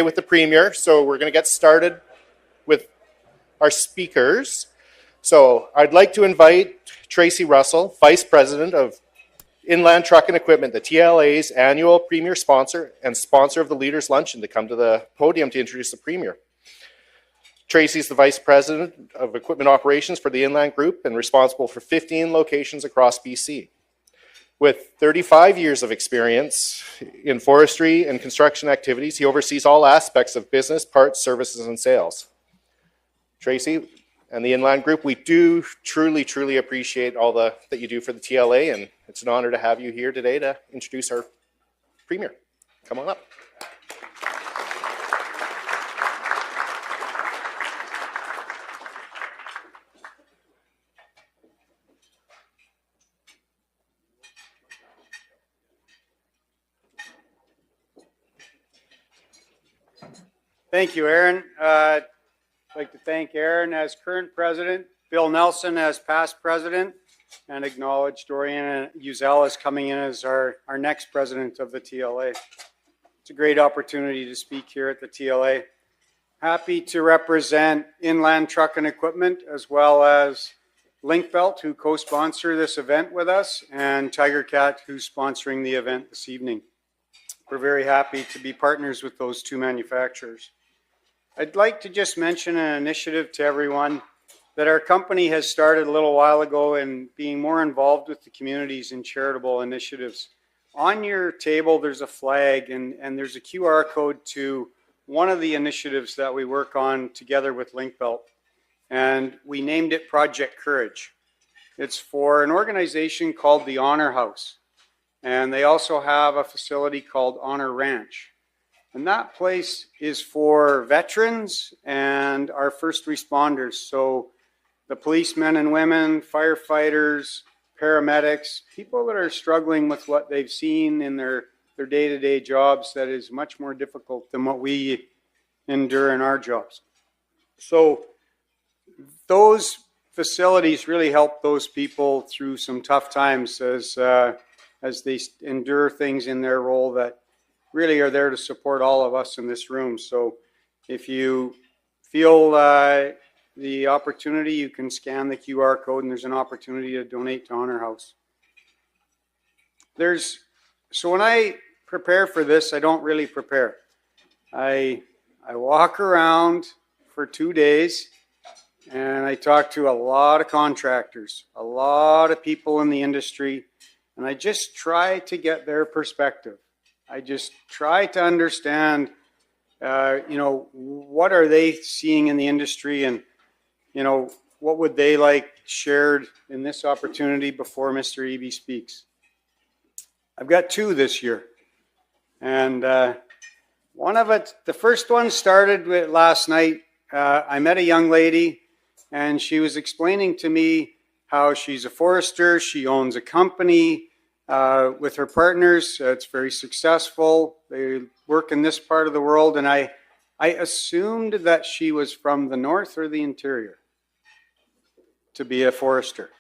with the Premier, so we're going to get started with our speakers. So I'd like to invite Tracy Russell, Vice President of Inland Truck and Equipment, the TLA's annual Premier sponsor and sponsor of the Leaders Luncheon, to come to the podium to introduce the Premier. Tracy's the Vice President of Equipment Operations for the Inland Group and responsible for 15 locations across BC. With 35 years of experience in forestry and construction activities, he oversees all aspects of business, parts, services, and sales. Tracy and the Inland Group, we do truly appreciate all that you do for the TLA, and it's an honor to have you here today to introduce our Premier. Come on up. Thank you, Aaron. I'd like to thank Aaron as current president, Bill Nelson as past president, and acknowledge Dorian Uzel as coming in as our next president of the TLA. It's a great opportunity to speak here at the TLA. Happy to represent Inland Truck and Equipment, as well as Linkbelt, who co-sponsor this event with us, and Tiger Cat, who's sponsoring the event this evening. We're very happy to be partners with those two manufacturers. I'd like to just mention an initiative to everyone that our company has started a little while ago in being more involved with the communities in charitable initiatives. On your table, there's a flag and there's a QR code to one of the initiatives that we work on together with Linkbelt. And we named it Project Courage. It's for an organization called the Honor House. And they also have a facility called Honor Ranch. And that place is for veterans and our first responders. So the policemen and women, firefighters, paramedics, people that are struggling with what they've seen in their day-to-day jobs that is much more difficult than what we endure in our jobs. So those facilities really help those people through some tough times as they endure things in their role that really are there to support all of us in this room. So if you feel the opportunity, you can scan the QR code and there's an opportunity to donate to Honor House. So when I prepare for this, I don't really prepare. I walk around for 2 days and I talk to a lot of contractors, a lot of people in the industry, and I just try to get their perspective. I just try to understand, what are they seeing in the industry, and, what would they like shared in this opportunity before Mr. Eby speaks. I've got two this year. And one of it, the first one started with last night. I met a young lady, and she was explaining to me how she's a forester. She owns a company with her partners. It's very successful. They work in this part of the world, and I assumed that she was from the north or the interior to be a forester.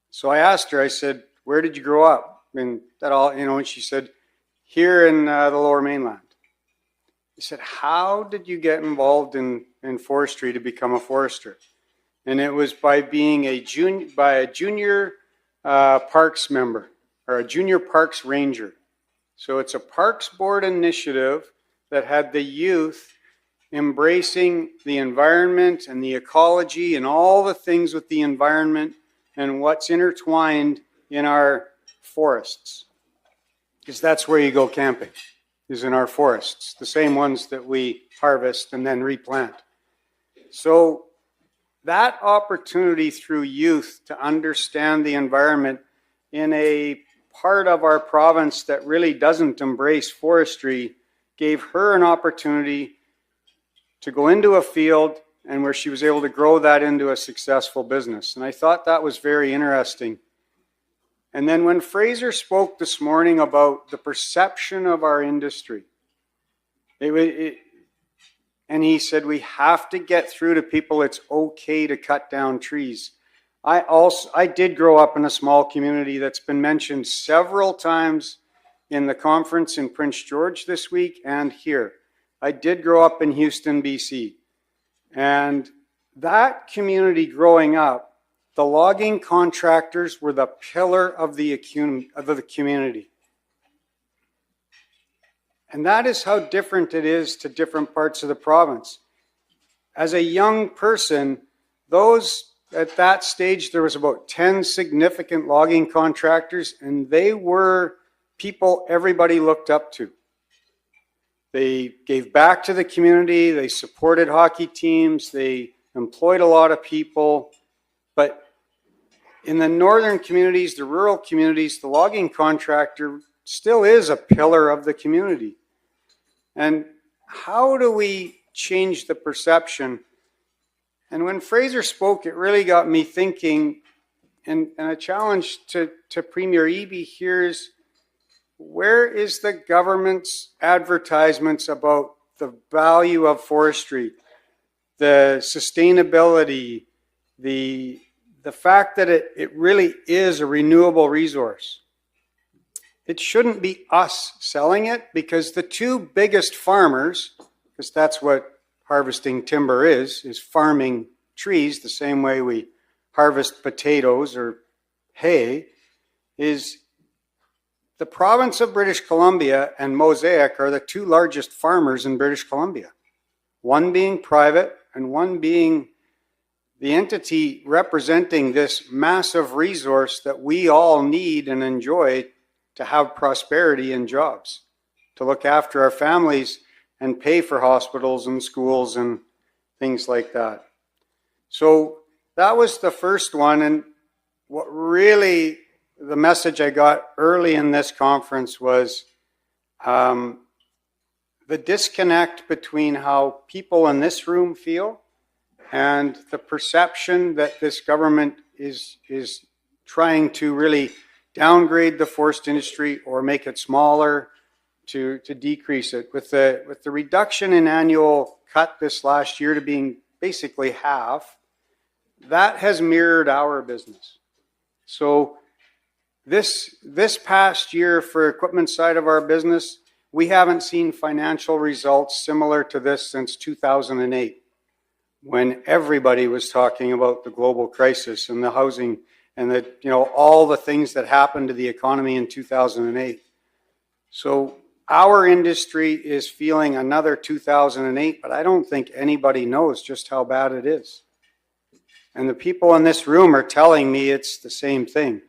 So I asked her, I said, where did you grow up? And that all, and she said, here in the Lower Mainland. I said, how did you get involved in forestry to become a forester? And it was by being a junior parks member, or a junior parks ranger. So it's a parks board initiative that had the youth embracing the environment and the ecology and all the things with the environment and what's intertwined in our forests. Because that's where you go camping, is in our forests, the same ones that we harvest and then replant. So that opportunity through youth to understand the environment in a part of our province that really doesn't embrace forestry gave her an opportunity to go into a field and where she was able to grow that into a successful business. And I thought that was very interesting. And then when Fraser spoke this morning about the perception of our industry, and he said we have to get through to people it's okay to cut down trees. I did grow up in a small community that's been mentioned several times in the conference in Prince George this week and here. I did grow up in Houston, BC. And that community growing up, the logging contractors were the pillar of the community. And that is how different it is to different parts of the province. As a young person, at that stage, there was about 10 significant logging contractors, and they were people everybody looked up to. They gave back to the community, they supported hockey teams, they employed a lot of people. But in the northern communities, the rural communities, the logging contractor still is a pillar of the community. And how do we change the perception? And when Fraser spoke, it really got me thinking, and a challenge to Premier Eby here is, where is the government's advertisements about the value of forestry, the sustainability, the fact that it really is a renewable resource? It shouldn't be us selling it, because the two biggest farmers, because that's what harvesting timber is farming trees the same way we harvest potatoes or hay, is the province of British Columbia and Mosaic are the two largest farmers in British Columbia. One being private and one being the entity representing this massive resource that we all need and enjoy to have prosperity and jobs, to look after our families and pay for hospitals and schools and things like that. So that was the first one. And what really, the message I got early in this conference was the disconnect between how people in this room feel and the perception that this government is trying to really downgrade the forest industry or make it smaller, to decrease it. With the reduction in annual cut this last year to being basically half, that has mirrored our business. So this past year for equipment side of our business, we haven't seen financial results similar to this since 2008, when everybody was talking about the global crisis and the housing and all the things that happened to the economy in 2008. So our industry is feeling another 2008, but I don't think anybody knows just how bad it is. And the people in this room are telling me it's the same thing.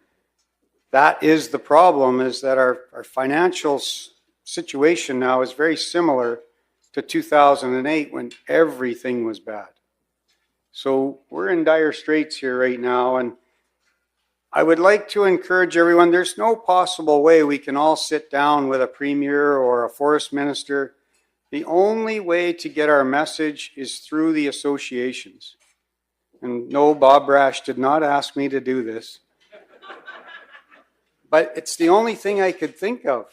That is the problem, is that our financial situation now is very similar to 2008 when everything was bad. So we're in dire straits here right now, and I would like to encourage everyone, there's no possible way we can all sit down with a premier or a forest minister. The only way to get our message is through the associations. And no, Bob Brash did not ask me to do this. But it's the only thing I could think of.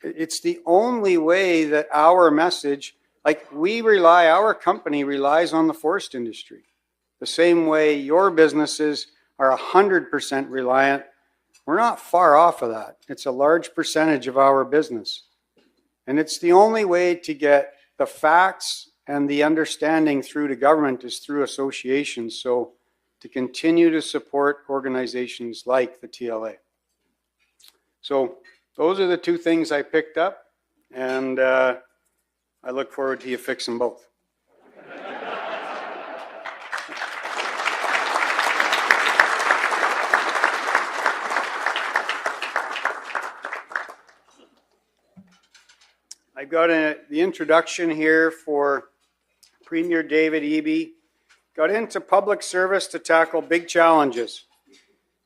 It's the only way that our message, our company relies on the forest industry. The same way your businesses are 100% reliant. We're not far off of that. It's a large percentage of our business. And it's the only way to get the facts and the understanding through to government is through associations. So to continue to support organizations like the TLA. So those are the two things I picked up, and I look forward to you fixing both. I've got the introduction here for Premier David Eby. Got into public service to tackle big challenges,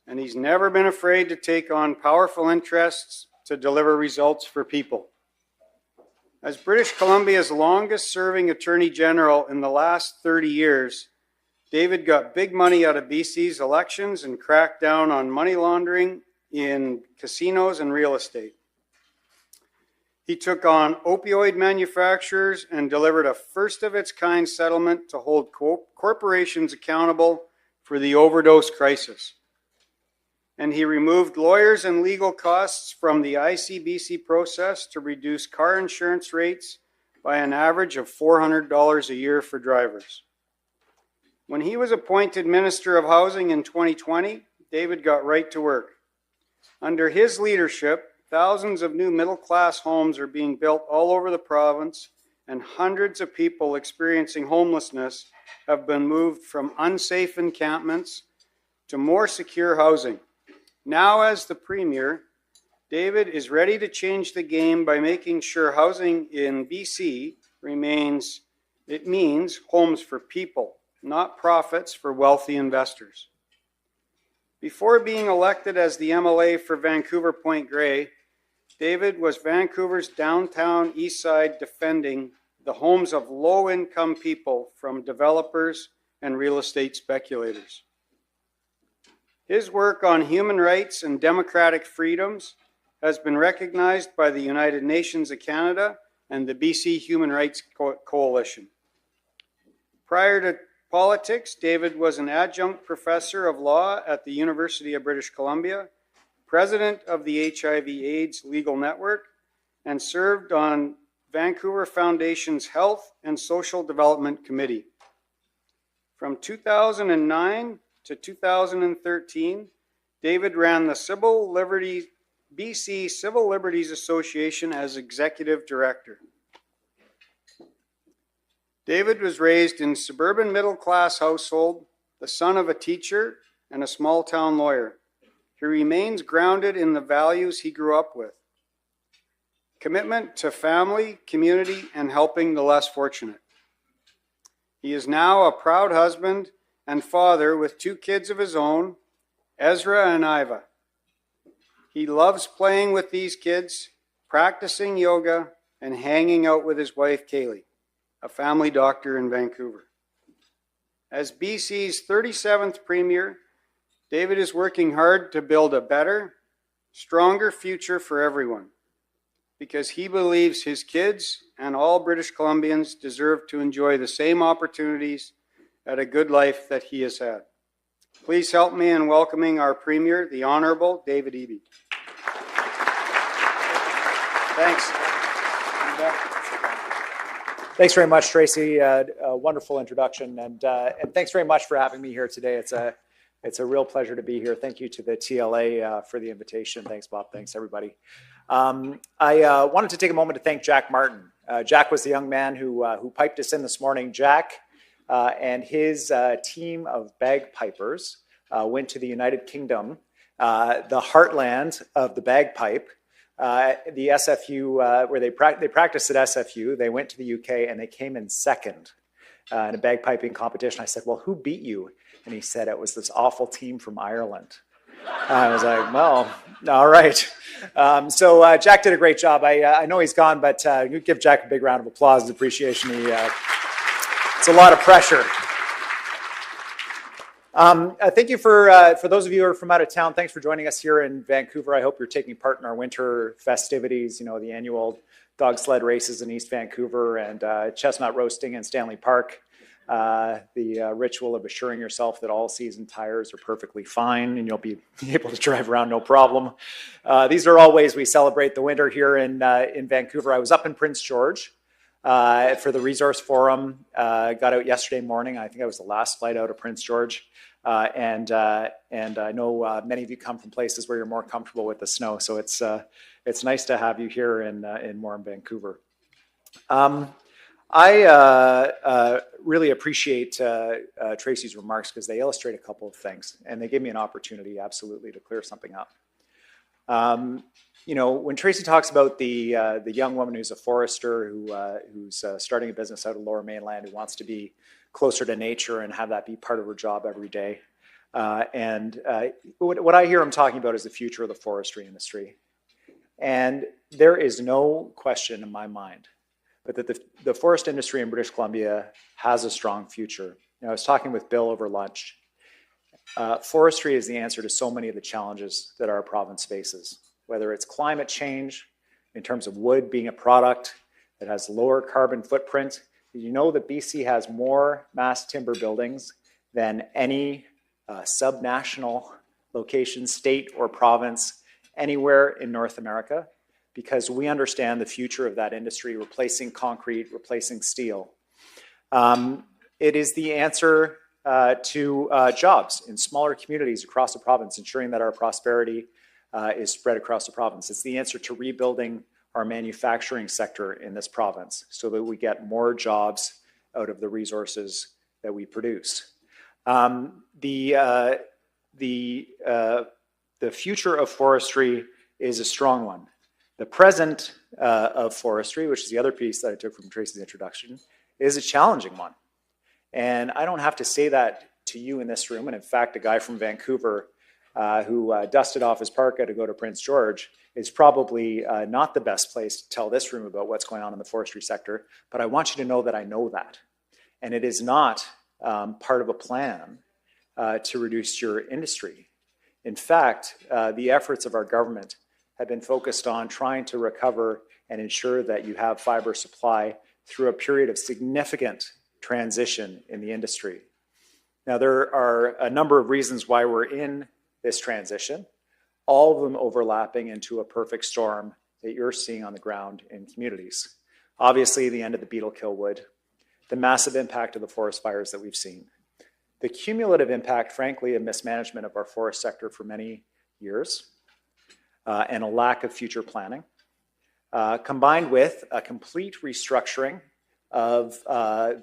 and he's never been afraid to take on powerful interests to deliver results for people. As British Columbia's longest-serving Attorney General in the last 30 years, David got big money out of BC's elections and cracked down on money laundering in casinos and real estate. He took on opioid manufacturers and delivered a first-of-its-kind settlement to hold corporations accountable for the overdose crisis. And he removed lawyers and legal costs from the ICBC process to reduce car insurance rates by an average of $400 a year for drivers. When he was appointed Minister of Housing in 2020, David got right to work. Under his leadership, thousands of new middle-class homes are being built all over the province, and hundreds of people experiencing homelessness have been moved from unsafe encampments to more secure housing. Now, as the Premier, David is ready to change the game by making sure housing in BC means homes for people, not profits for wealthy investors. Before being elected as the MLA for Vancouver Point Grey, David was Vancouver's downtown east side defending the homes of low-income people from developers and real estate speculators. His work on human rights and democratic freedoms has been recognized by the United Nations of Canada and the BC Human Rights Coalition. Prior to politics, David was an adjunct professor of law at the University of British Columbia, president of the HIV/AIDS Legal Network, and served on Vancouver Foundation's Health and Social Development Committee. From 2009 to 2013, David ran the BC Civil Liberties Association as executive director. David was raised in a suburban middle-class household, the son of a teacher and a small-town lawyer. He remains grounded in the values he grew up with: commitment to family, community, and helping the less fortunate. He is now a proud husband and father with 2 kids of his own, Ezra and Iva. He loves playing with these kids, practicing yoga, and hanging out with his wife, Kaylee, a family doctor in Vancouver. As BC's 37th Premier, David is working hard to build a better, stronger future for everyone, because he believes his kids and all British Columbians deserve to enjoy the same opportunities at a good life that he has had. Please help me in welcoming our Premier, the Honourable David Eby. Thanks. Thanks very much, Tracy. A wonderful introduction, and thanks very much for having me here today. It's a real pleasure to be here. Thank you to the TLA for the invitation. Thanks, Bob. Thanks, everybody. I wanted to take a moment to thank Jack Martin. Jack was the young man who piped us in this morning. Jack and his team of bagpipers went to the United Kingdom, the heartland of the bagpipe. The SFU, where they practiced at SFU, they went to the UK and they came in second in a bagpiping competition. I said, well, who beat you? And he said, it was this awful team from Ireland. I was like, well, all right. So Jack did a great job. I know he's gone, but you give Jack a big round of applause and appreciation. It's a lot of pressure. Thank you for those of you who are from out of town. Thanks for joining us here in Vancouver. I hope you're taking part in our winter festivities, the annual dog sled races in East Vancouver and chestnut roasting in Stanley Park. The ritual of assuring yourself that all season tires are perfectly fine and you'll be able to drive around no problem. These are all ways we celebrate the winter here in Vancouver. I was up in Prince George for the Resource Forum. Got out yesterday morning. I think I was the last flight out of Prince George. And I know many of you come from places where you're more comfortable with the snow. So it's nice to have you here in warm Vancouver. I really appreciate Tracy's remarks because they illustrate a couple of things and they give me an opportunity absolutely to clear something up. When Tracy talks about the young woman who's a forester who's starting a business out of Lower Mainland, who wants to be closer to nature and have that be part of her job every day. What I hear him talking about is the future of the forestry industry. And there is no question in my mind but that the forest industry in British Columbia has a strong future. I was talking with Bill over lunch. Forestry is the answer to so many of the challenges that our province faces, whether it's climate change, in terms of wood being a product that has lower carbon footprint. Did you know that BC has more mass timber buildings than any subnational location, state or province anywhere in North America? because we understand the future of that industry, replacing concrete, replacing steel. It is the answer to jobs in smaller communities across the province, ensuring that our prosperity is spread across the province. It's the answer to rebuilding our manufacturing sector in this province so that we get more jobs out of the resources that we produce. The future of forestry is a strong one. The present of forestry, which is the other piece that I took from Tracy's introduction, is a challenging one. And I don't have to say that to you in this room. And in fact, a guy from Vancouver who dusted off his parka to go to Prince George is probably not the best place to tell this room about what's going on in the forestry sector. But I want you to know that I know that. And it is not part of a plan to reduce your industry. In fact, the efforts of our government have been focused on trying to recover and ensure that you have fiber supply through a period of significant transition in the industry. Now, there are a number of reasons why we're in this transition, all of them overlapping into a perfect storm that you're seeing on the ground in communities. Obviously, the end of the beetle kill wood, the massive impact of the forest fires that we've seen, the cumulative impact, frankly, of mismanagement of our forest sector for many years, and a lack of future planning, combined with a complete restructuring of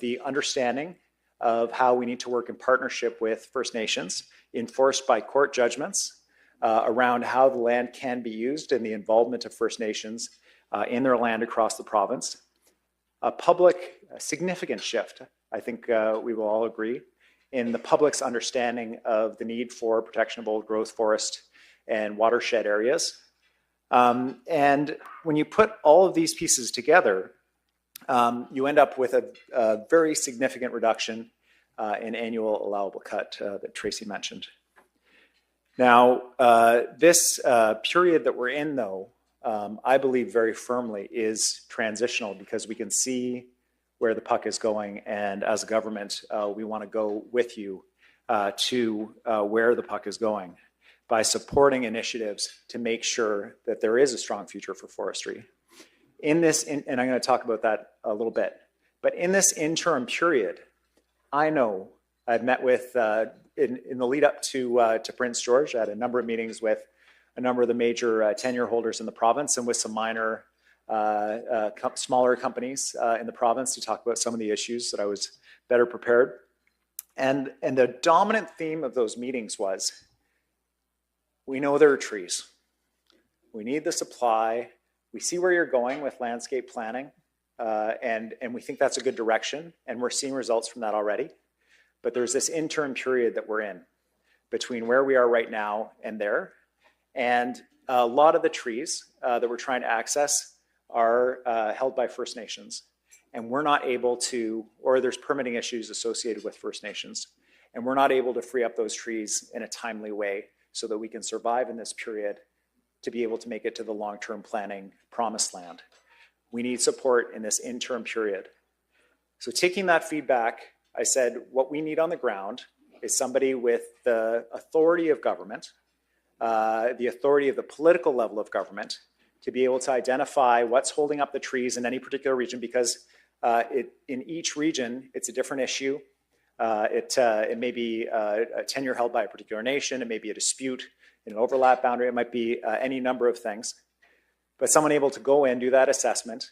the understanding of how we need to work in partnership with First Nations, enforced by court judgments around how the land can be used and the involvement of First Nations in their land across the province. A significant shift, I think we will all agree, in the public's understanding of the need for protection of old growth forest and watershed areas. And when you put all of these pieces together, you end up with a very significant reduction in annual allowable cut that Tracy mentioned. Now, this period that we're in, though, I believe very firmly is transitional because we can see where the puck is going, and as a government, we want to go with you to where the puck is going by supporting initiatives to make sure that there is a strong future for forestry. And I'm going to talk about that a little bit, but in this interim period, I know I've met with, in the lead up to Prince George, I had a number of meetings with a number of the major tenure holders in the province and with some minor, smaller companies in the province to talk about some of the issues that I was better prepared. And the dominant theme of those meetings was, we know there are trees. We need the supply. We see where you're going with landscape planning, and we think that's a good direction, and we're seeing results from that already. But there's this interim period that we're in between where we are right now and there. And a lot of the trees that we're trying to access are held by First Nations. And we're not able to, or there's permitting issues associated with First Nations, and we're not able to free up those trees in a timely way so that we can survive in this period to be able to make it to the long-term planning promised land. We need support in this interim period. So taking that feedback, I said, what we need on the ground is somebody with the authority of government, the authority of the political level of government, to be able to identify what's holding up the trees in any particular region, because in each region, it's a different issue. It may be a tenure held by a particular nation. It may be a dispute in an overlap boundary. It might be any number of things. But someone able to go in, do that assessment,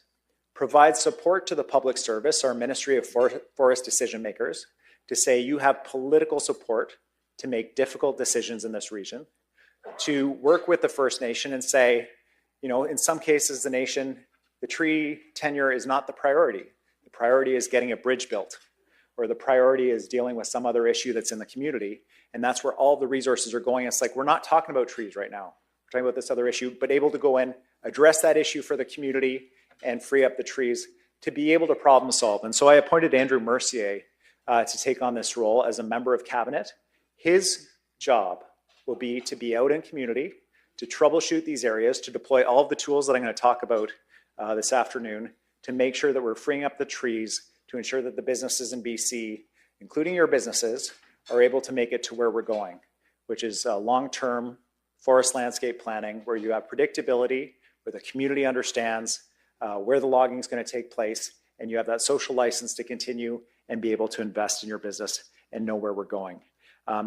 provide support to the public service, our Ministry of Forest decision makers, to say you have political support to make difficult decisions in this region, to work with the First Nation and say, you know, in some cases, the tree tenure is not the priority. The priority is getting a bridge built, or the priority is dealing with some other issue that's in the community. And that's where all the resources are going. It's like, we're not talking about trees right now. We're talking about this other issue, but able to go in, address that issue for the community and free up the trees to be able to problem solve. And so I appointed Andrew Mercier to take on this role as a member of cabinet. His job will be to be out in community, to troubleshoot these areas, to deploy all of the tools that I'm going to talk about this afternoon to make sure that we're freeing up the trees to ensure that the businesses in BC, including your businesses, are able to make it to where we're going, which is long-term forest landscape planning where you have predictability where the community understands where the logging is going to take place, and you have that social license to continue and be able to invest in your business and know where we're going.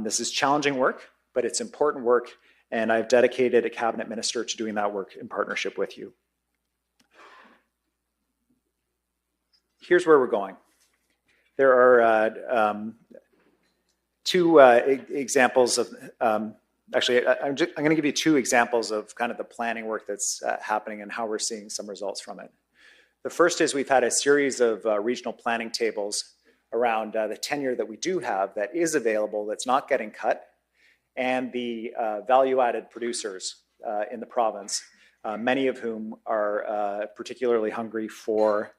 This is challenging work, but it's important work, and I've dedicated a cabinet minister to doing that work in partnership with you. Here's where we're going. There are two examples of, actually, I'm going to give you two examples of kind of the planning work that's happening and how we're seeing some results from it. The first is we've had a series of regional planning tables around the tenure that we do have that is available, that's not getting cut, and the value-added producers in the province, many of whom are particularly hungry for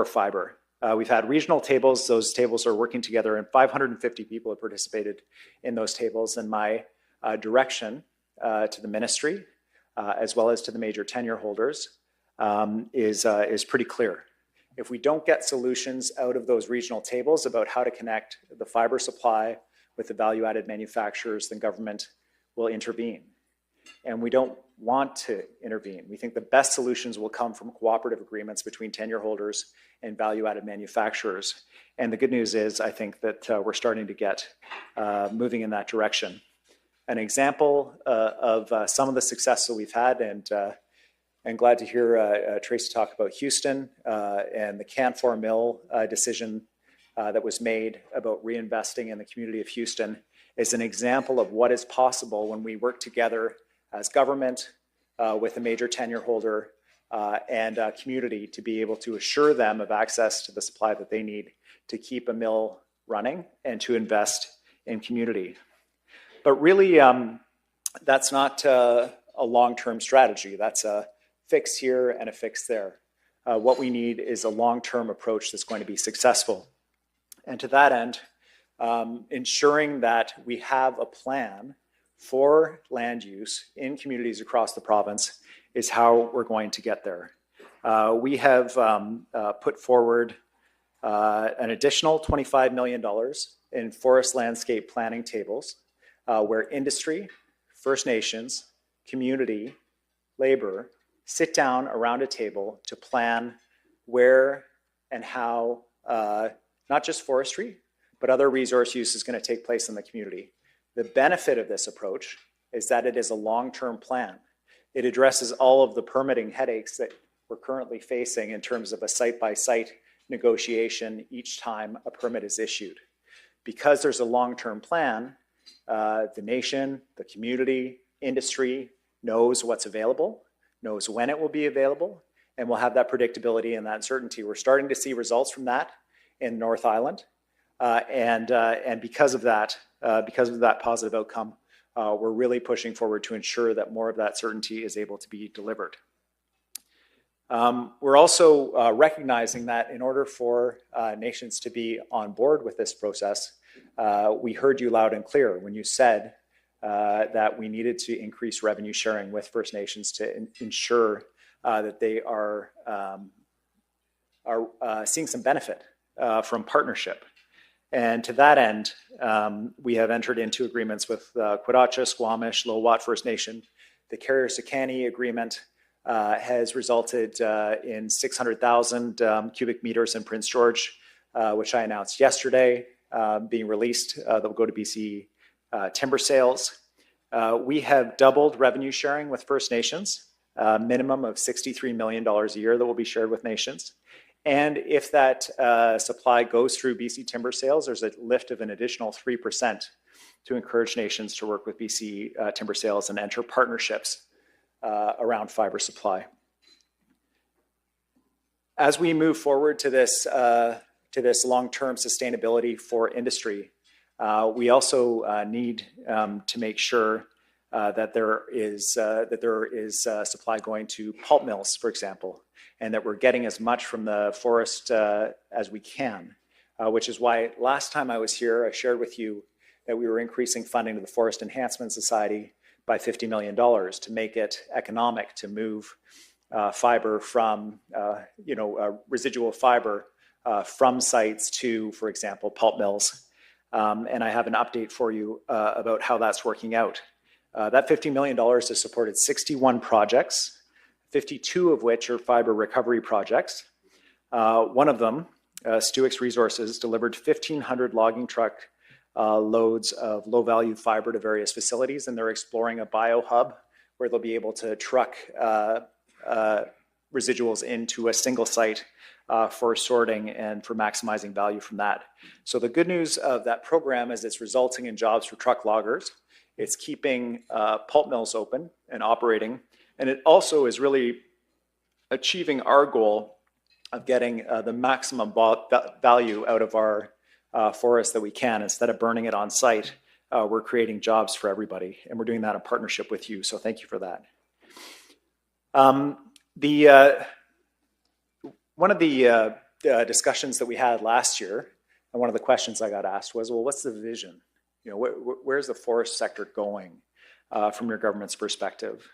fiber. We've had regional tables. Those tables are working together, and 550 people have participated in those tables. And my direction to the ministry, as well as to the major tenure holders, is pretty clear. If we don't get solutions out of those regional tables about how to connect the fiber supply with the value-added manufacturers, then government will intervene. And we don't want to intervene. We think the best solutions will come from cooperative agreements between tenure holders and value-added manufacturers. And the good news is, I think that we're starting to get moving in that direction. An example of some of the success that we've had, and I'm glad to hear Tracy talk about Houston and the Canfor Mill decision that was made about reinvesting in the community of Houston, is an example of what is possible when we work together as government, with a major tenure holder and community to be able to assure them of access to the supply that they need to keep a mill running and to invest in community. But really, that's not a long-term strategy. That's a fix here and a fix there. What we need is a long-term approach that's going to be successful. And to that end, ensuring that we have a plan for land use in communities across the province is how we're going to get there. We have put forward an additional $25 million in forest landscape planning tables where industry, First Nations, community, labor sit down around a table to plan where and how not just forestry, but other resource use is going to take place in the community. The benefit of this approach is that it is a long-term plan. It addresses all of the permitting headaches that we're currently facing in terms of a site-by-site negotiation each time a permit is issued. Because there's a long-term plan, the nation, the community, industry knows what's available, knows when it will be available, and will have that predictability and that certainty. We're starting to see results from that in North Island. And because of that positive outcome, we're really pushing forward to ensure that more of that certainty is able to be delivered. We're also recognizing that in order for nations to be on board with this process, we heard you loud and clear when you said that we needed to increase revenue sharing with First Nations to ensure that they are seeing some benefit from partnership. And to that end, we have entered into agreements with Quadacha, Squamish, Lowat First Nation. The Carrier-Sakani agreement has resulted in 600,000 cubic meters in Prince George, which I announced yesterday, being released that will go to BC timber sales. We have doubled revenue sharing with First Nations, a minimum of $63 million a year that will be shared with nations. And if that supply goes through BC timber sales, there's a lift of an additional 3% to encourage nations to work with BC timber sales and enter partnerships around fiber supply. As we move forward to this long-term sustainability for industry, we also need to make sure that there is supply going to pulp mills, for example, and that we're getting as much from the forest as we can, which is why last time I was here, I shared with you that we were increasing funding to the Forest Enhancement Society by $50 million to make it economic to move fiber from, residual fiber from sites to, for example, pulp mills. And I have an update for you about how that's working out. That $50 million has supported 61 projects 52 of which are fiber recovery projects. One of them, Stuix Resources, delivered 1,500 logging truck loads of low-value fiber to various facilities, and they're exploring a bio-hub where they'll be able to truck residuals into a single site for sorting and for maximizing value from that. So the good news of that program is it's resulting in jobs for truck loggers. It's keeping pulp mills open and operating, and it also is really achieving our goal of getting the maximum value out of our forest that we can. Instead of burning it on site, we're creating jobs for everybody, and we're doing that in partnership with you, so thank you for that. One of the discussions that we had last year, and one of the questions I got asked was, well, what's the vision? You know, where's the forest sector going from your government's perspective?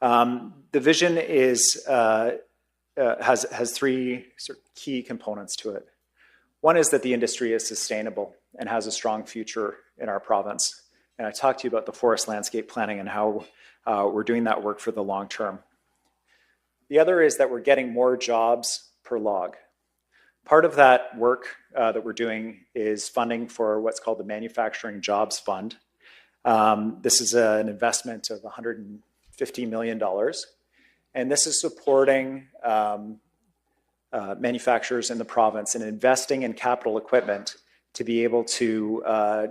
The vision is has three sort of key components to it. One is that the industry is sustainable and has a strong future in our province. And I talked to you about the forest landscape planning and how we're doing that work for the long term. The other is that we're getting more jobs per log. Part of that work that we're doing is funding for what's called the Manufacturing Jobs Fund. This is an investment of $150 million. And this is supporting manufacturers in the province and investing in capital equipment to be able to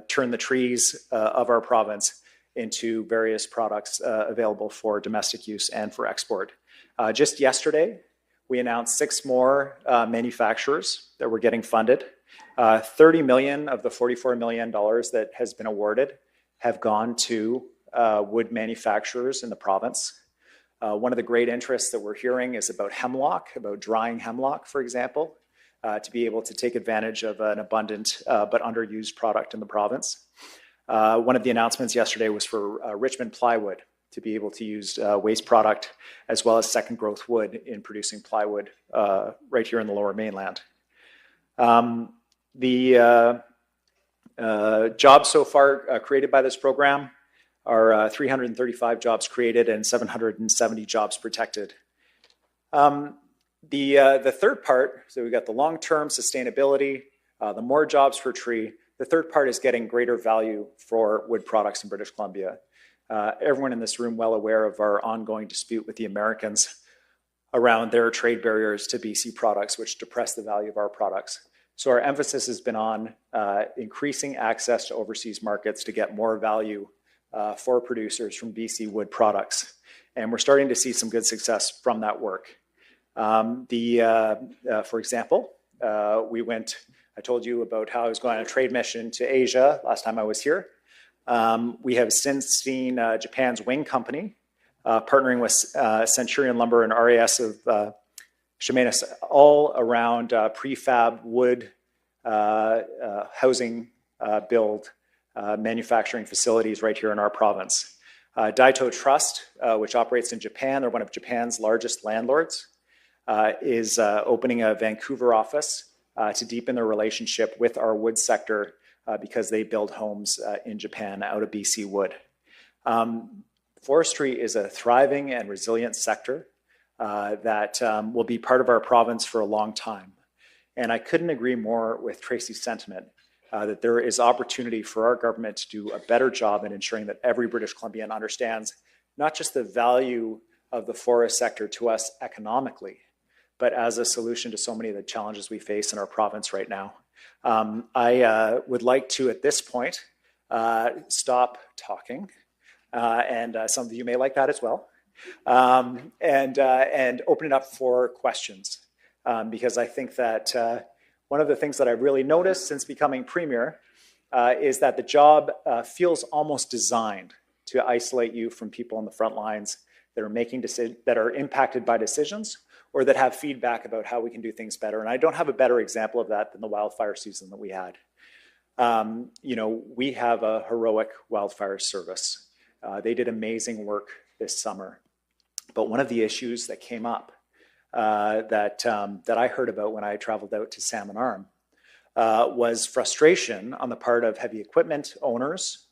turn the trees of our province into various products available for domestic use and for export. Just yesterday, we announced 6 more manufacturers that were getting funded. 30 million of the $44 million that has been awarded have gone to wood manufacturers in the province. One of the great interests that we're hearing is about hemlock, about drying hemlock, for example, to be able to take advantage of an abundant but underused product in the province. One of the announcements yesterday was for Richmond plywood, to be able to use waste product as well as second growth wood in producing plywood right here in the Lower Mainland. The jobs so far created by this program are 335 jobs created and 770 jobs protected. The third part, so we've got the long-term sustainability, the more jobs per tree. The third part is getting greater value for wood products in British Columbia. Everyone in this room well aware of our ongoing dispute with the Americans around their trade barriers to BC products, which depress the value of our products. So our emphasis has been on increasing access to overseas markets to get more value for producers from BC wood products. And we're starting to see some good success from that work. For example, I told you about how I was going on a trade mission to Asia last time I was here. We have since seen Japan's Wing Company partnering with Centurion Lumber and RAS of Shimane all around prefab wood housing build manufacturing facilities right here in our province. Daito Trust, which operates in Japan, they're one of Japan's largest landlords, is opening a Vancouver office to deepen their relationship with our wood sector because they build homes in Japan out of BC wood. Forestry is a thriving and resilient sector that will be part of our province for a long time. And I couldn't agree more with Tracy's sentiment that there is opportunity for our government to do a better job in ensuring that every British Columbian understands not just the value of the forest sector to us economically, but as a solution to so many of the challenges we face in our province right now. I would like to, at this point, stop talking, and some of you may like that as well, and open it up for questions, because I think that one of the things that I've really noticed since becoming Premier is that the job feels almost designed to isolate you from people on the front lines that are making that are impacted by decisions or that have feedback about how we can do things better. And I don't have a better example of that than the wildfire season that we had. We have a heroic wildfire service. They did amazing work this summer. But one of the issues that came up that I heard about when I traveled out to Salmon Arm was frustration on the part of heavy equipment owners,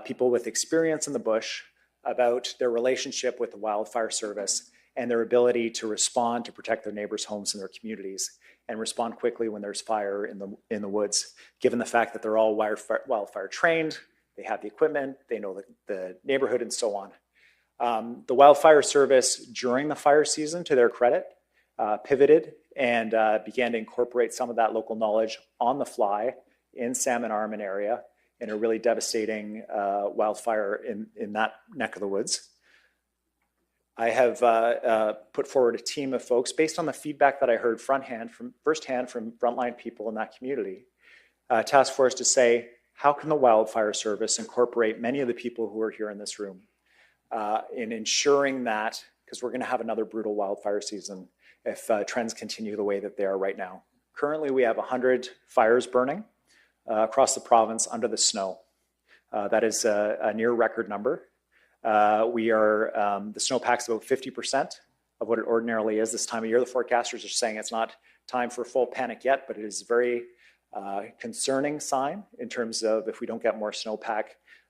people with experience in the bush, about their relationship with the wildfire service and their ability to respond to protect their neighbors' homes and their communities, and respond quickly when there's fire in the woods, given the fact that they're all wildfire trained, they have the equipment, they know the neighborhood, and so on. The wildfire service during the fire season, to their credit, pivoted and began to incorporate some of that local knowledge on the fly in Salmon Arm area in a really devastating wildfire in that neck of the woods. I have put forward a team of folks based on the feedback that I heard firsthand from frontline people in that community, task force to say, how can the wildfire service incorporate many of the people who are here in this room in ensuring that, because we're going to have another brutal wildfire season if trends continue the way that they are right now. Currently, we have 100 fires burning across the province under the snow. That is a near record number. The snowpack's about 50% of what it ordinarily is this time of year. The forecasters are saying it's not time for full panic yet, but it is a very concerning sign in terms of if we don't get more snowpack,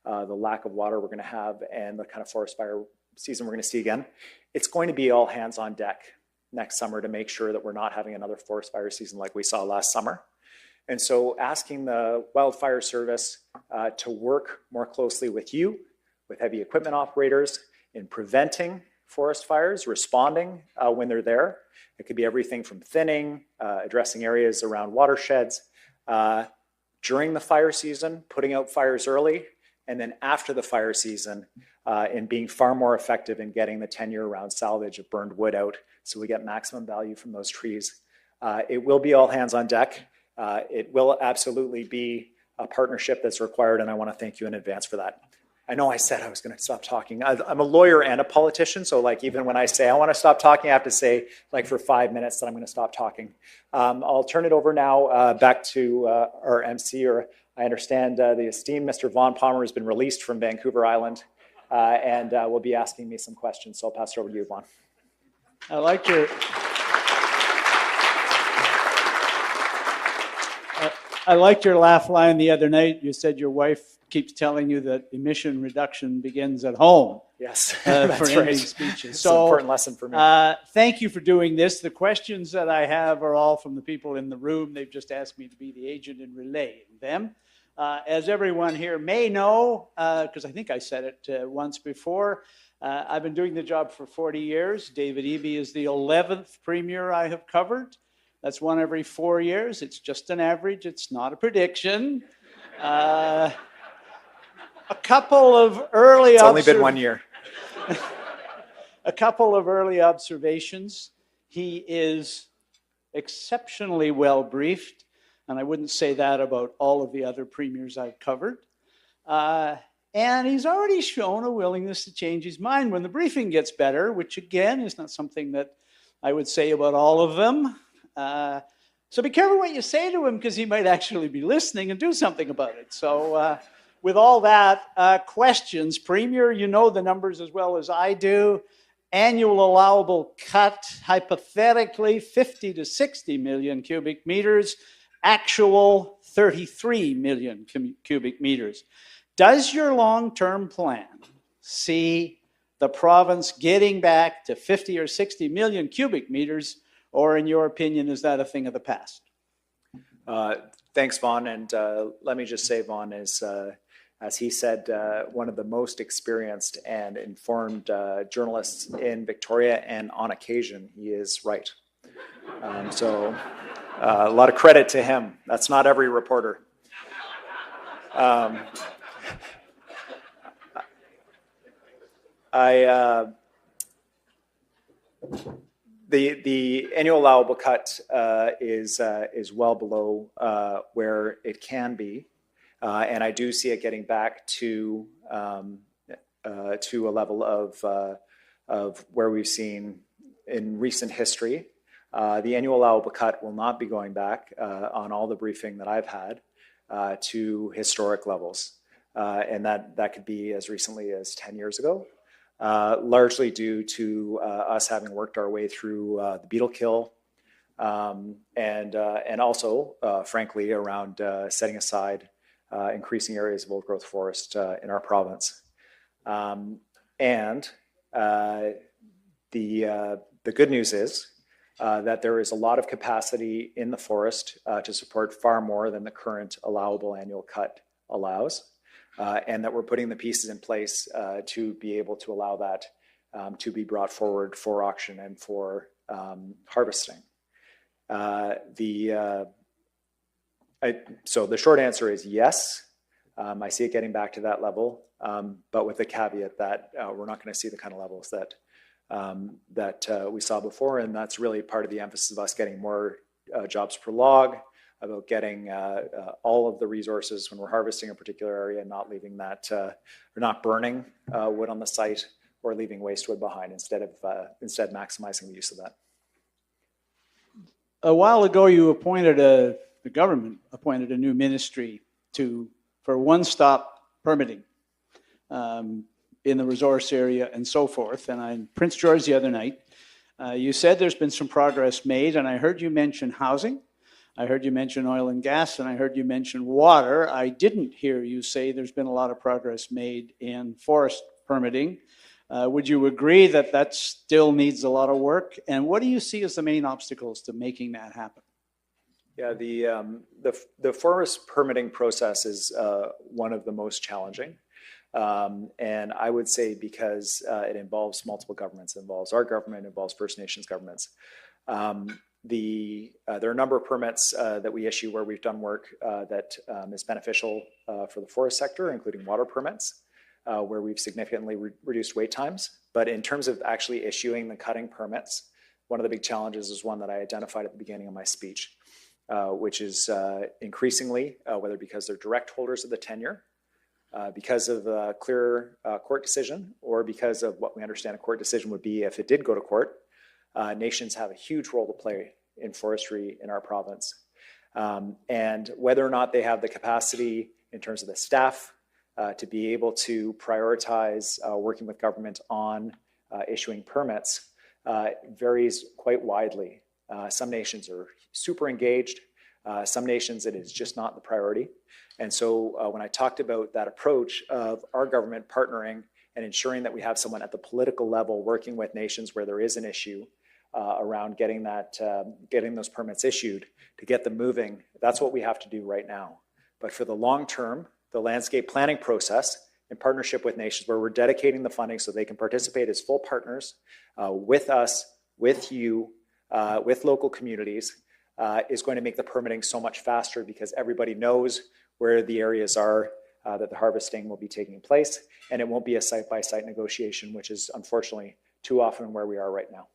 the lack of water we're going to have and the kind of forest fire season we're going to see again. It's going to be all hands on deck next summer to make sure that we're not having another forest fire season like we saw last summer. And so asking the wildfire service to work more closely with you, with heavy equipment operators in preventing forest fires, responding when they're there. It could be everything from thinning, addressing areas around watersheds, during the fire season, putting out fires early, and then after the fire season, in being far more effective in getting the 10-year-round salvage of burned wood out so we get maximum value from those trees. It will be all hands on deck. It will absolutely be a partnership that's required, and I want to thank you in advance for that. I know I said I was going to stop talking. I'm a lawyer and a politician, so like even when I say I want to stop talking, I have to say like for 5 minutes that I'm going to stop talking. I'll turn it over now back to our MC, or I understand the esteemed Mr. Vaughn Palmer has been released from Vancouver Island and will be asking me some questions, so I'll pass it over to you, Vaughn. I liked your laugh line the other night. You said your wife keeps telling you that emission reduction begins at home. Yes, for that's ending right. speeches. It's So, an important lesson for me. thank you for doing this. The questions that I have are all from the people in the room. They've just asked me to be the agent in relaying them. As everyone here may know, because I think I said it once before, I've been doing the job for 40 years. David Eby is the 11th premier I have covered. That's one every 4 years. It's just an average. It's not a prediction. A couple of early... It's only been 1 year. A couple of early observations. He is exceptionally well briefed, and I wouldn't say that about all of the other premiers I've covered. And he's already shown a willingness to change his mind when the briefing gets better, which again is not something that I would say about all of them. So be careful what you say to him, because he might actually be listening and do something about it. So with all that, questions. Premier, you know the numbers as well as I do. Annual allowable cut, hypothetically, 50 to 60 million cubic meters. Actual, 33 million cubic meters. Does your long-term plan see the province getting back to 50 or 60 million cubic meters, or in your opinion, is that a thing of the past? Thanks, Vaughn. And let me just say, Vaughn is, as he said, one of the most experienced and informed journalists in Victoria, and on occasion, he is right. So a lot of credit to him. That's not every reporter. The annual allowable cut is well below where it can be, and I do see it getting back to a level of where we've seen in recent history. The annual allowable cut will not be going back on all the briefing that I've had to historic levels, and that could be as recently as 10 years ago. Largely due to us having worked our way through the beetle kill, and also, frankly, around setting aside increasing areas of old growth forest in our province. And The good news is that there is a lot of capacity in the forest to support far more than the current allowable annual cut allows, and that we're putting the pieces in place to be able to allow that to be brought forward for auction and for harvesting. So the short answer is yes. I see it getting back to that level, but with the caveat that we're not going to see the kind of levels that we saw before, and that's really part of the emphasis of us getting more jobs per log, about getting all of the resources when we're harvesting a particular area and not leaving that, or not burning wood on the site or leaving waste wood behind, instead maximizing the use of that. A while ago, the government appointed a new ministry for one-stop permitting in the resource area and so forth. And in Prince George the other night, you said there's been some progress made, and I heard you mention housing, I heard you mention oil and gas, and I heard you mention water. I didn't hear you say there's been a lot of progress made in forest permitting. Would you agree that that still needs a lot of work? And what do you see as the main obstacles to making that happen? Yeah, the forest permitting process is one of the most challenging. And I would say because it involves multiple governments, it involves our government, it involves First Nations governments. There are a number of permits that we issue where we've done work that is beneficial for the forest sector, including water permits, where we've significantly reduced wait times. But in terms of actually issuing the cutting permits, one of the big challenges is one that I identified at the beginning of my speech, which is increasingly, whether because they're direct holders of the tenure, because of a clear court decision, or because of what we understand a court decision would be if it did go to court, nations have a huge role to play in forestry in our province. And whether or not they have the capacity in terms of the staff to be able to prioritize working with government on issuing permits varies quite widely. Some nations are super engaged. Some nations, it is just not the priority. And so when I talked about that approach of our government partnering and ensuring that we have someone at the political level working with nations where there is an issue around getting those permits issued to get them moving, that's what we have to do right now. But for the long term, the landscape planning process in partnership with nations where we're dedicating the funding so they can participate as full partners with us, with you, with local communities, is going to make the permitting so much faster because everybody knows where the areas are that the harvesting will be taking place, and it won't be a site-by-site negotiation, which is unfortunately too often where we are right now.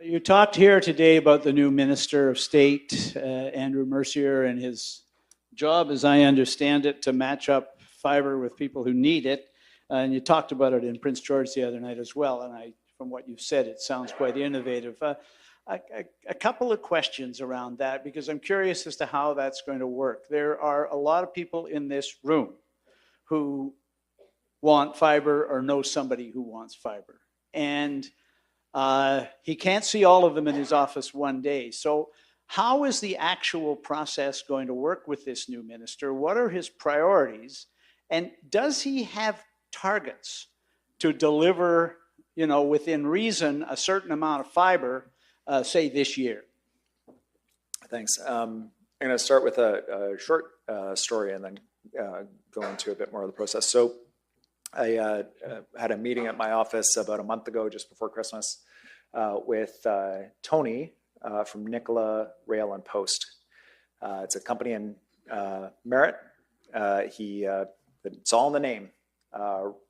You talked here today about the new Minister of State, Andrew Mercier, and his job, as I understand it, to match up fiber with people who need it. And you talked about it in Prince George the other night as well. And from what you've said, it sounds quite innovative. A couple of questions around that, because I'm curious as to how that's going to work. There are a lot of people in this room who want fiber or know somebody who wants fiber. And he can't see all of them in his office one day. So how is the actual process going to work with this new minister? What are his priorities? And does he have targets to deliver, within reason, a certain amount of fiber, say this year? Thanks. I'm going to start with a short story and then go into a bit more of the process. So I had a meeting at my office about a month ago, just before Christmas, with Tony from Nicola Rail and Post. It's a company in Merritt. It's all in the name,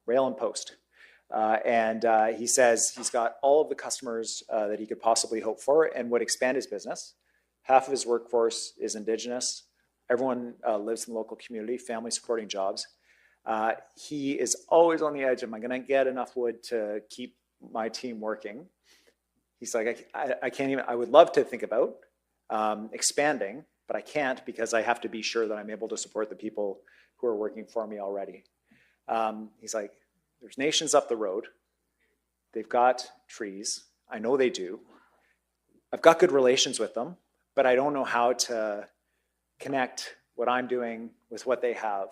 Rail and Post. And he says he's got all of the customers that he could possibly hope for and would expand his business. Half of his workforce is Indigenous. Everyone lives in the local community, family supporting jobs. He is always on the edge. Am I going to get enough wood to keep my team working? He's like, I can't even, I would love to think about expanding, but I can't because I have to be sure that I'm able to support the people who are working for me already. He's like, there's nations up the road. They've got trees. I know they do. I've got good relations with them, but I don't know how to connect what I'm doing with what they have.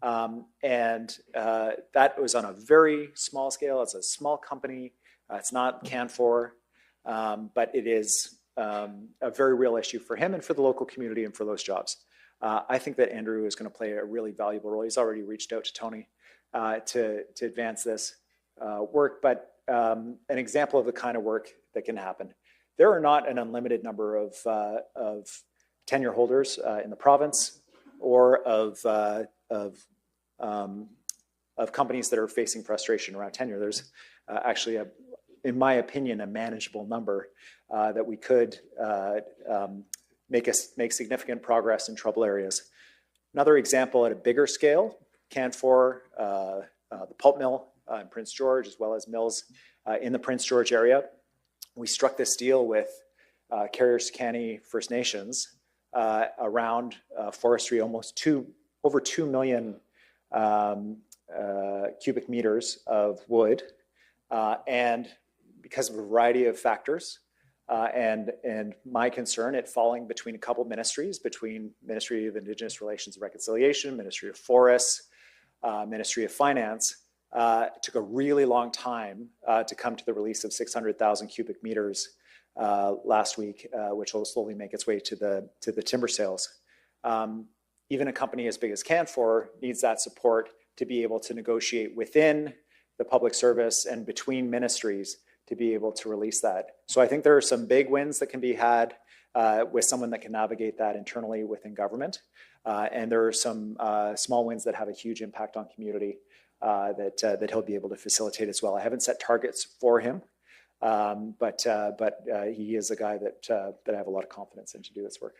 And that was on a very small scale. It's a small company. It's not Canfor, but it is a very real issue for him and for the local community and for those jobs. I think that Andrew is going to play a really valuable role. He's already reached out to Tony to advance this work, but an example of the kind of work that can happen. There are not an unlimited number of tenure holders in the province or of companies that are facing frustration around tenure. There's actually, in my opinion, a manageable number that we could make significant progress in trouble areas. Another example at a bigger scale, Canfor, the pulp mill in Prince George, as well as mills in the Prince George area. We struck this deal with Carrier-Sicani First Nations around forestry, over 2 million cubic meters of wood, and because of a variety of factors, and my concern, it falling between a couple ministries, between Ministry of Indigenous Relations and Reconciliation, Ministry of Forests, Ministry of Finance. It took a really long time to come to the release of 600,000 cubic meters last week, which will slowly make its way to the timber sales. Even a company as big as Canfor needs that support to be able to negotiate within the public service and between ministries to be able to release that. So I think there are some big wins that can be had with someone that can navigate that internally within government. And there are some small wins that have a huge impact on community that he'll be able to facilitate as well. I haven't set targets for him, but he is a guy that I have a lot of confidence in to do this work.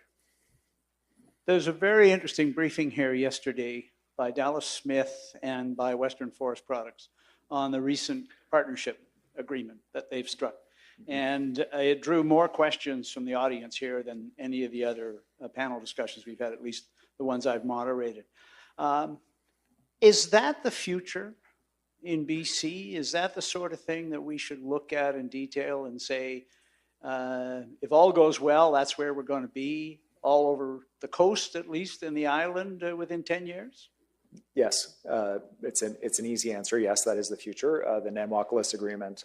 There's a very interesting briefing here yesterday by Dallas Smith and by Western Forest Products on the recent partnership agreement that they've struck. And it drew more questions from the audience here than any of the other panel discussions we've had, at least the ones I've moderated. Is that the future in BC? Is that the sort of thing that we should look at in detail and say, if all goes well, that's where we're going to be, all over the coast, at least in the island, within 10 years? Yes, it's an easy answer. Yes, that is the future. The Nanawakolis agreement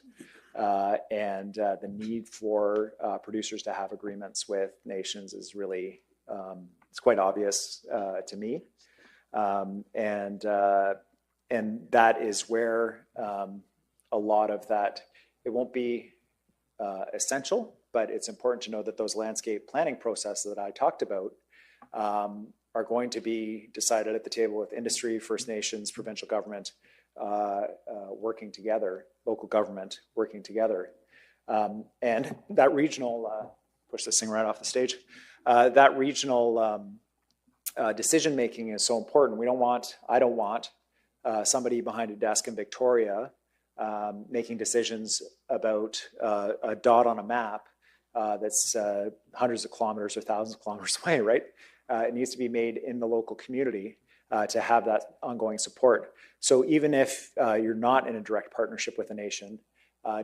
and the need for producers to have agreements with nations is really, it's quite obvious to me. And that is where a lot of that, it won't be essential, but it's important to know that those landscape planning processes that I talked about are going to be decided at the table with industry, First Nations, provincial government working together, local government working together. And that regional, push this thing right off the stage, that regional decision-making is so important. I don't want somebody behind a desk in Victoria making decisions about a dot on a map that's hundreds of kilometers or thousands of kilometers away, right? It needs to be made in the local community to have that ongoing support. So even if you're not in a direct partnership with a nation,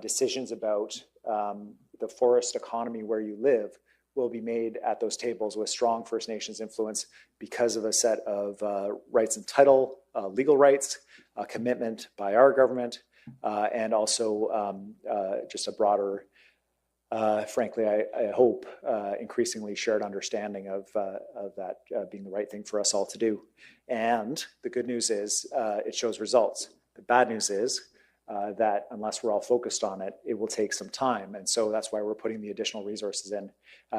decisions about the forest economy where you live will be made at those tables with strong First Nations influence because of a set of rights and title, legal rights, a commitment by our government, and also just a broader, frankly, I hope, increasingly shared understanding of that being the right thing for us all to do. And the good news is it shows results. The bad news is that unless we're all focused on it, it will take some time. And so that's why we're putting the additional resources in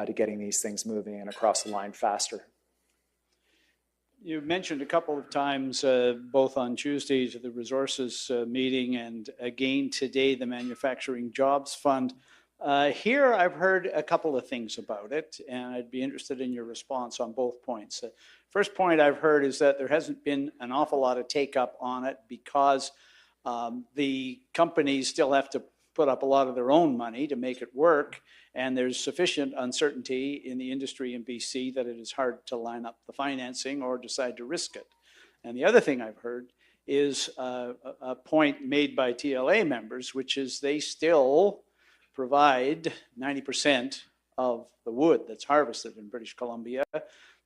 to getting these things moving and across the line faster. You mentioned a couple of times, both on Tuesdays at the resources meeting and again today, the Manufacturing Jobs Fund. Here I've heard a couple of things about it, and I'd be interested in your response on both points. First point I've heard is that there hasn't been an awful lot of take up on it because the companies still have to put up a lot of their own money to make it work, and there's sufficient uncertainty in the industry in BC that it is hard to line up the financing or decide to risk it. And the other thing I've heard is a point made by TLA members, which is they still provide 90% of the wood that's harvested in British Columbia,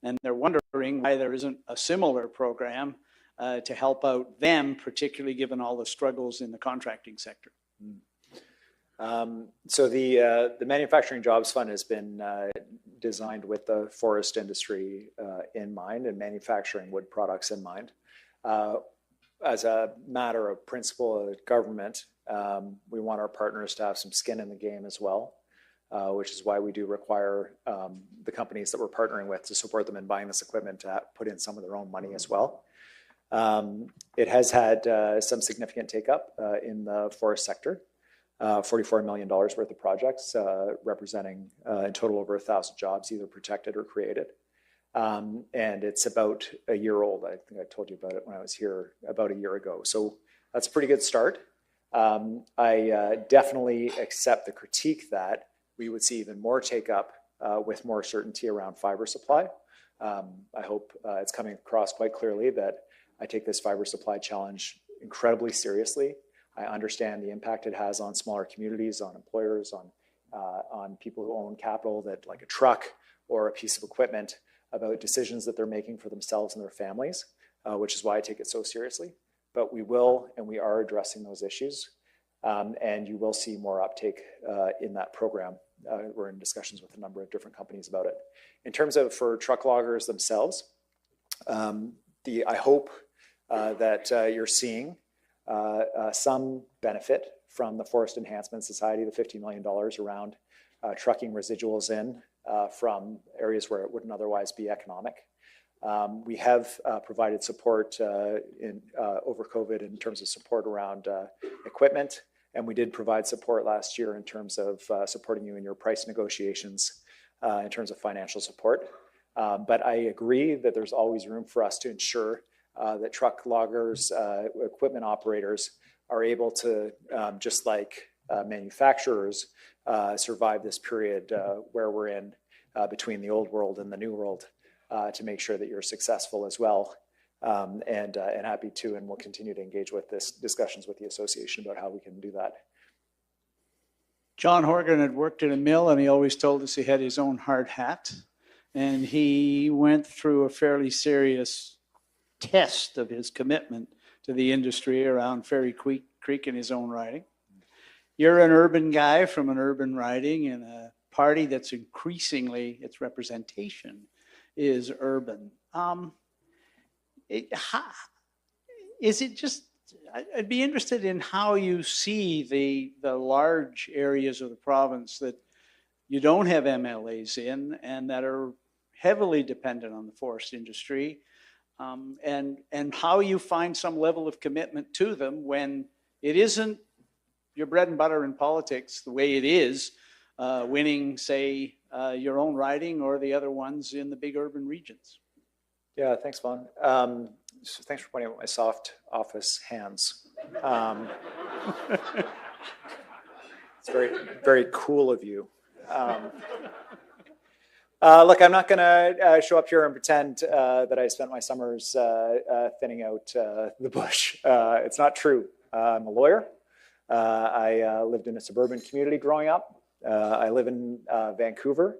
and they're wondering why there isn't a similar program to help out them, particularly given all the struggles in the contracting sector. So the Manufacturing Jobs Fund has been designed with the forest industry in mind and manufacturing wood products in mind. As a matter of principle of government, we want our partners to have some skin in the game as well, which is why we do require the companies that we're partnering with to support them in buying this equipment to put in some of their own money as well. It has had some significant take-up in the forest sector. $44 million worth of projects, representing in total over 1,000 jobs, either protected or created. And it's about a year old. I think I told you about it when I was here about a year ago. So that's a pretty good start. I definitely accept the critique that we would see even more take up with more certainty around fiber supply. I hope it's coming across quite clearly that I take this fiber supply challenge incredibly seriously. I understand the impact it has on smaller communities, on employers, on people who own capital, that like a truck or a piece of equipment, about decisions that they're making for themselves and their families, which is why I take it so seriously. But we will, and we are addressing those issues, and you will see more uptake in that program. We're in discussions with a number of different companies about it. In terms of for truck loggers themselves, I hope that you're seeing some benefit from the Forest Enhancement Society, the $50 million around trucking residuals in from areas where it wouldn't otherwise be economic. We have provided support over COVID in terms of support around equipment, and we did provide support last year in terms of supporting you in your price negotiations in terms of financial support. But I agree that there's always room for us to ensure that truck loggers, equipment operators are able to, just like manufacturers, survive this period where we're in between the old world and the new world, to make sure that you're successful as well. And happy to, and we'll continue to engage with this discussions with the association about how we can do that. John Horgan had worked at a mill, and he always told us he had his own hard hat. And he went through a fairly serious test of his commitment to the industry around Fairy Creek in his own riding. You're an urban guy from an urban riding in a party that's increasingly, its representation is urban. Is it just, I'd be interested in how you see the large areas of the province that you don't have MLAs in and that are heavily dependent on the forest industry, and how you find some level of commitment to them when it isn't your bread and butter in politics the way it is winning, say, your own riding or the other ones in the big urban regions. Yeah, thanks, Vaughn. So thanks for pointing out my soft office hands. It's very, very cool of you. Look, I'm not going to show up here and pretend that I spent my summers thinning out the bush. It's not true. I'm a lawyer. I lived in a suburban community growing up. I live in Vancouver,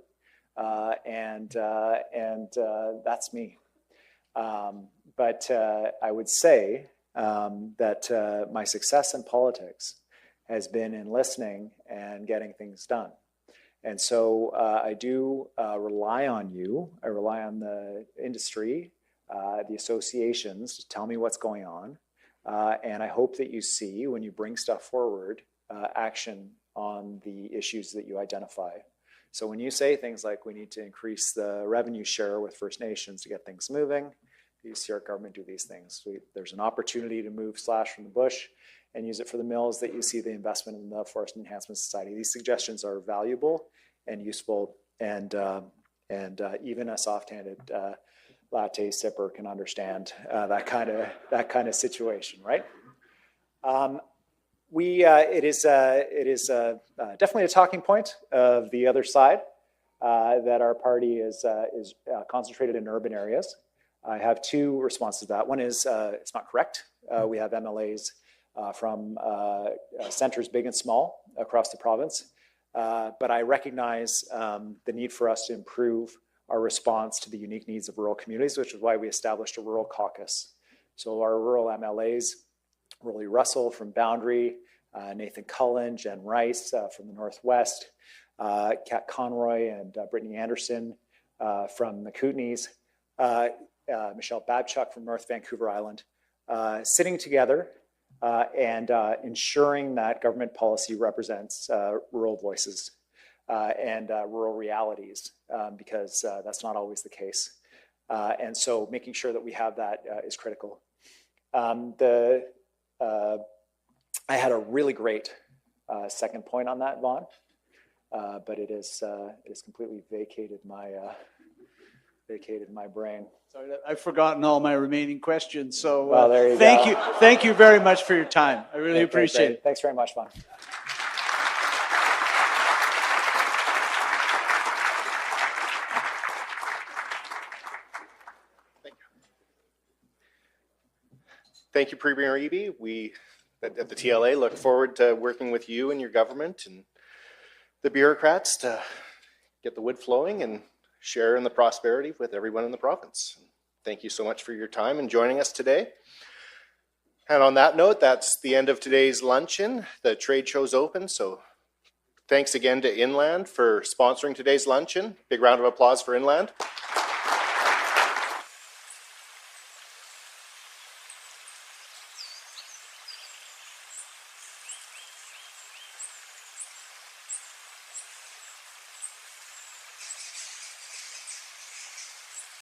and that's me. But I would say that my success in politics has been in listening and getting things done. And so I do rely on you. I rely on the industry, the associations to tell me what's going on. And I hope that you see, when you bring stuff forward, action on the issues that you identify. So when you say things like we need to increase the revenue share with First Nations to get things moving, you see our government do these things. There's an opportunity to move slash from the bush and use it for the mills, that you see the investment in the Forest Enhancement Society. These suggestions are valuable and useful, and even a soft-handed latte sipper can understand that kind of situation, right? It is definitely a talking point of the other side that our party is concentrated in urban areas. I have two responses to that. One is it's not correct. We have MLAs from centers big and small across the province. But I recognize the need for us to improve our response to the unique needs of rural communities, which is why we established a rural caucus. So our rural MLAs, Rolly Russell from Boundary, Nathan Cullen, Jen Rice from the Northwest, Kat Conroy and Brittany Anderson from the Kootenays, Michelle Babchuk from North Vancouver Island, sitting together and ensuring that government policy represents rural voices and rural realities, because that's not always the case. And so making sure that we have that is critical. I had a really great second point on that, Vaughn, but it is completely vacated my brain. Sorry, I've forgotten all my remaining questions. So Well, there you thank go. you. Thank you very much for your time. I really Okay, appreciate great. it. Thanks very much, Vaughn. Thank you, Premier Eby. We at the TLA look forward to working with you and your government and the bureaucrats to get the wood flowing and share in the prosperity with everyone in the province. Thank you so much for your time and joining us today. And on that note, that's the end of today's luncheon. The trade show's open, so thanks again to Inland for sponsoring today's luncheon. Big round of applause for Inland.